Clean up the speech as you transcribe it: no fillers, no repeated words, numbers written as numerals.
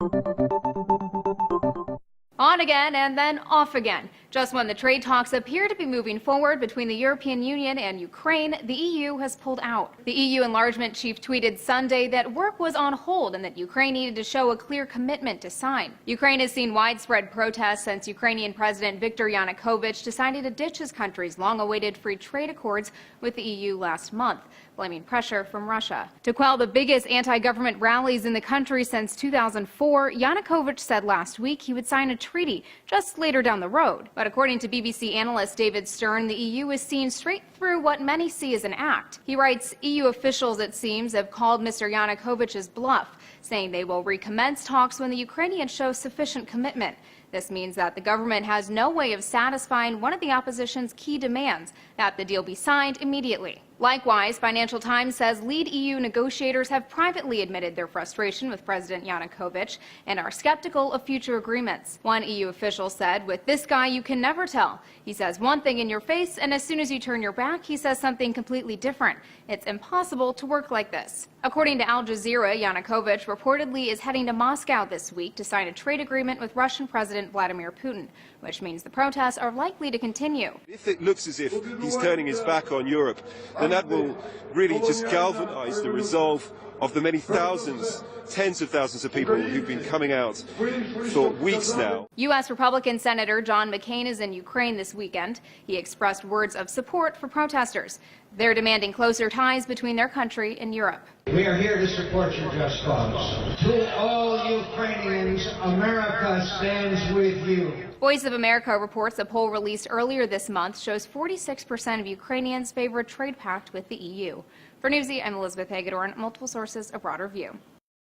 On again and then off again. Just when the trade talks appear to be moving forward between the European Union and Ukraine, the EU has pulled out. The EU enlargement chief tweeted Sunday that work was on hold and that Ukraine needed to show a clear commitment to sign. Ukraine has seen widespread protests since Ukrainian President Viktor Yanukovych decided to ditch his country's long-awaited free trade accords with the EU last month, blaming pressure from Russia. To quell the biggest anti-government rallies in the country since 2004, Yanukovych said last week he would sign a treaty just later down the road. But according to BBC analyst David Stern, the EU is seeing straight through what many see as an act. He writes, EU officials, it seems, have called Mr. Yanukovych's bluff, saying they will recommence talks when the Ukrainians show sufficient commitment. This means that the government has no way of satisfying one of the opposition's key demands, that the deal be signed immediately. Likewise, Financial Times says lead EU negotiators have privately admitted their frustration with President Yanukovych and are skeptical of future agreements. One EU official said, "With this guy, you can never tell. He says one thing in your face, and as soon as you turn your back, he says something completely different. It's impossible to work like this." According to Al Jazeera, Yanukovych reportedly is heading to Moscow this week to sign a trade agreement with Russian President Vladimir Putin, which means the protests are likely to continue. If it looks as if he's turning his back on Europe, then that will really just galvanize the resolve of the many thousands, tens of thousands of people who've been coming out for weeks now. U.S. Republican Senator John McCain is in Ukraine this weekend. He expressed words of support for protesters. They're demanding closer ties between their country and Europe. We are here to support your just cause. To all Ukrainians, America stands with you. Voice of America reports a poll released earlier this month shows 46% of Ukrainians favor a trade pact with the EU. For Newsy, I'm Elizabeth Hagedorn. Multiple sources, a broader view.